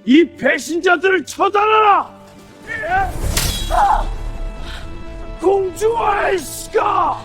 이 배신자들을 처단하라! 공주와의 시가!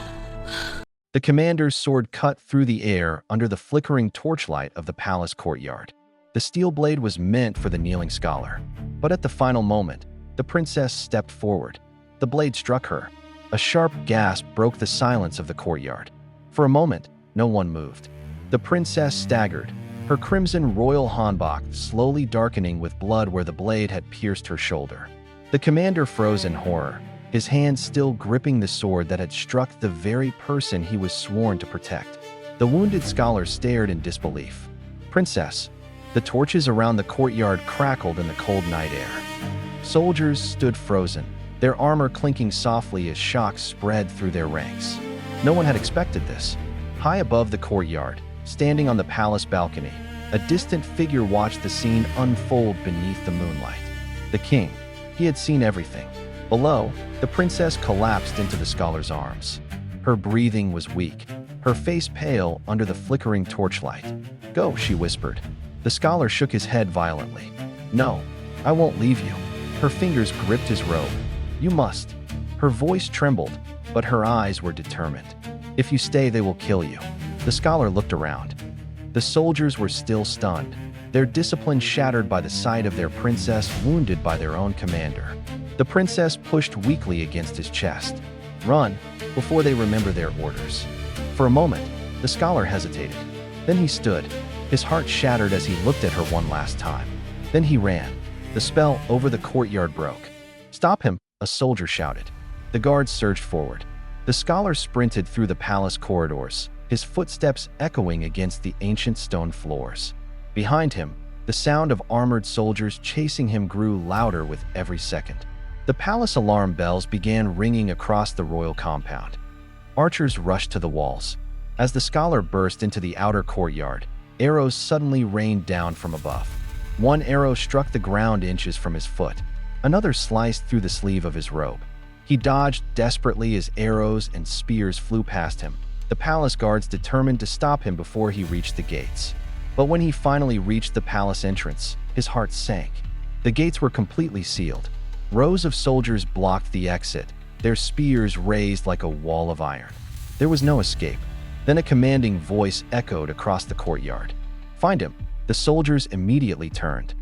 The commander's sword cut through the air under the flickering torchlight of the palace courtyard. The steel blade was meant for the kneeling scholar. But at the final moment, the princess stepped forward. The blade struck her. A sharp gasp broke the silence of the courtyard. For a moment, no one moved. The princess staggered, her crimson royal hanbok slowly darkening with blood where the blade had pierced her shoulder. The commander froze in horror, his hand still gripping the sword that had struck the very person he was sworn to protect. The wounded scholar stared in disbelief. Princess, the torches around the courtyard crackled in the cold night air. Soldiers stood frozen, their armor clinking softly as shock spread through their ranks. No one had expected this. High above the courtyard, standing on the palace balcony, a distant figure watched the scene unfold beneath the moonlight. The king. He had seen everything. Below, the princess collapsed into the scholar's arms. Her breathing was weak, her face pale under the flickering torchlight. "Go," she whispered. The scholar shook his head violently. "No, I won't leave you." Her fingers gripped his robe. "You must." Her voice trembled, but her eyes were determined. "If you stay, they will kill you." The scholar looked around. The soldiers were still stunned, their discipline shattered by the sight of their princess wounded by their own commander. The princess pushed weakly against his chest. "Run, before they remember their orders." For a moment, the scholar hesitated. Then he stood, his heart shattered as he looked at her one last time. Then he ran. The spell over the courtyard broke. "Stop him!" a soldier shouted. The guards surged forward. The scholar sprinted through the palace corridors, his footsteps echoing against the ancient stone floors. Behind him, the sound of armored soldiers chasing him grew louder with every second. The palace alarm bells began ringing across the royal compound. Archers rushed to the walls. As the scholar burst into the outer courtyard, arrows suddenly rained down from above. One arrow struck the ground inches from his foot. Another sliced through the sleeve of his robe. He dodged desperately as arrows and spears flew past him, the palace guards determined to stop him before he reached the gates. But when he finally reached the palace entrance, his heart sank. The gates were completely sealed. Rows of soldiers blocked the exit, their spears raised like a wall of iron. There was no escape. Then a commanding voice echoed across the courtyard. "Find him." The soldiers immediately turned.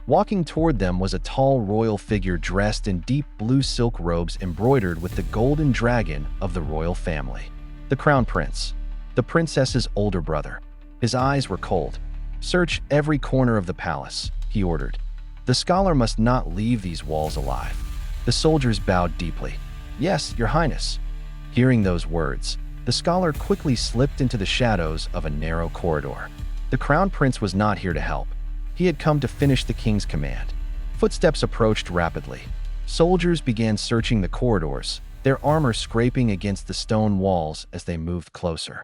Walking toward them was a tall royal figure dressed in deep blue silk robes embroidered with the golden dragon of the royal family. The crown prince, the princess's older brother. His eyes were cold. "Search every corner of the palace," he ordered. "The scholar must not leave these walls alive." The soldiers bowed deeply. "Yes, Your Highness." Hearing those words, the scholar quickly slipped into the shadows of a narrow corridor. The crown prince was not here to help. He had come to finish the king's command. Footsteps approached rapidly. Soldiers began searching the corridors, their armor scraping against the stone walls as they moved closer.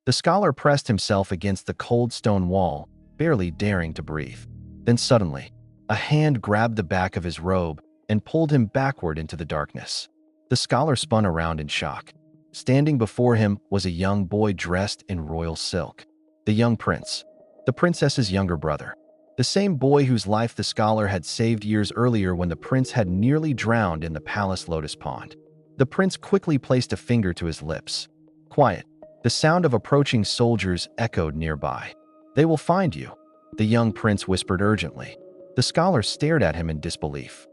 The scholar pressed himself against the cold stone wall, barely daring to breathe. Then suddenly, a hand grabbed the back of his robe and pulled him backward into the darkness. The scholar spun around in shock. Standing before him was a young boy dressed in royal silk. The young prince, the princess's younger brother. The same boy whose life the scholar had saved years earlier when the prince had nearly drowned in the palace lotus pond. The prince quickly placed a finger to his lips. Quiet. The sound of approaching soldiers echoed nearby. "They will find you," the young prince whispered urgently. The scholar stared at him in disbelief.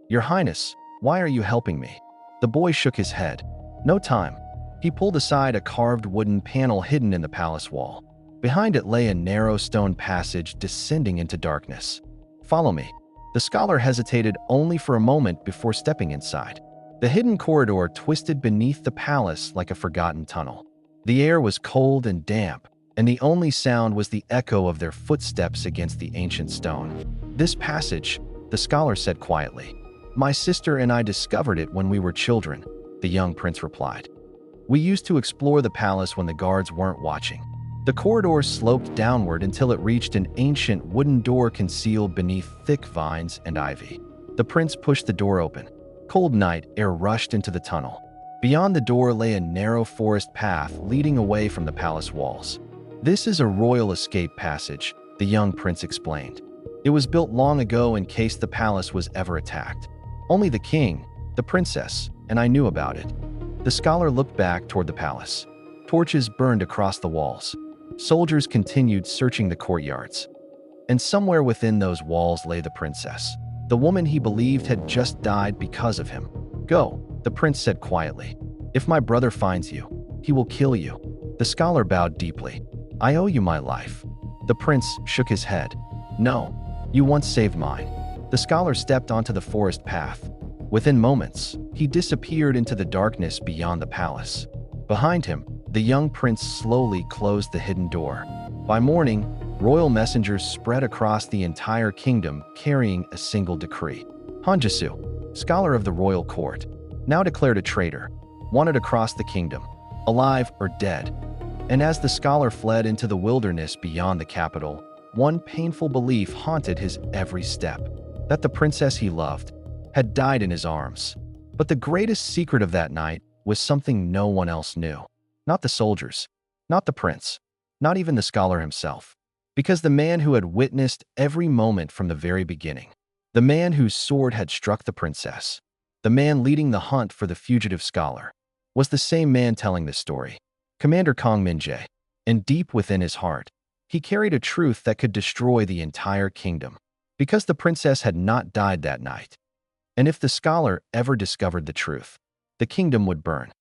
"Your Highness, why are you helping me?" The boy shook his head. "No time." He pulled aside a carved wooden panel hidden in the palace wall. Behind it lay a narrow stone passage descending into darkness. "Follow me." The scholar hesitated only for a moment before stepping inside. The hidden corridor twisted beneath the palace like a forgotten tunnel. The air was cold and damp, and the only sound was the echo of their footsteps against the ancient stone. "This passage," the scholar said quietly. "My sister and I discovered it when we were children," the young prince replied. "We used to explore the palace when the guards weren't watching." The corridor sloped downward until it reached an ancient wooden door concealed beneath thick vines and ivy. The prince pushed the door open. Cold night air rushed into the tunnel. Beyond the door lay a narrow forest path leading away from the palace walls. "This is a royal escape passage," the young prince explained. It was built long ago in case the palace was ever attacked. Only the king, the princess, and I knew about it. The scholar looked back toward the palace. Torches burned across the walls. Soldiers continued searching the courtyards. And somewhere within those walls lay the princess, the woman he believed had just died because of him. "Go," the prince said quietly. "If my brother finds you, he will kill you." The scholar bowed deeply. "I owe you my life." The prince shook his head. "No, you once saved mine." The scholar stepped onto the forest path. Within moments, he disappeared into the darkness beyond the palace. Behind him, the young prince slowly closed the hidden door. By morning, royal messengers spread across the entire kingdom carrying a single decree. Hanjasu, scholar of the royal court, now declared a traitor, wanted across the kingdom, alive or dead. And as the scholar fled into the wilderness beyond the capital, one painful belief haunted his every step: that the princess he loved had died in his arms. But the greatest secret of that night was something no one else knew. Not the soldiers, not the prince, not even the scholar himself. Because the man who had witnessed every moment from the very beginning, the man whose sword had struck the princess, the man leading the hunt for the fugitive scholar, was the same man telling this story, Commander Kong Min-jae. And deep within his heart, he carried a truth that could destroy the entire kingdom. Because the princess had not died that night. And if the scholar ever discovered the truth, the kingdom would burn.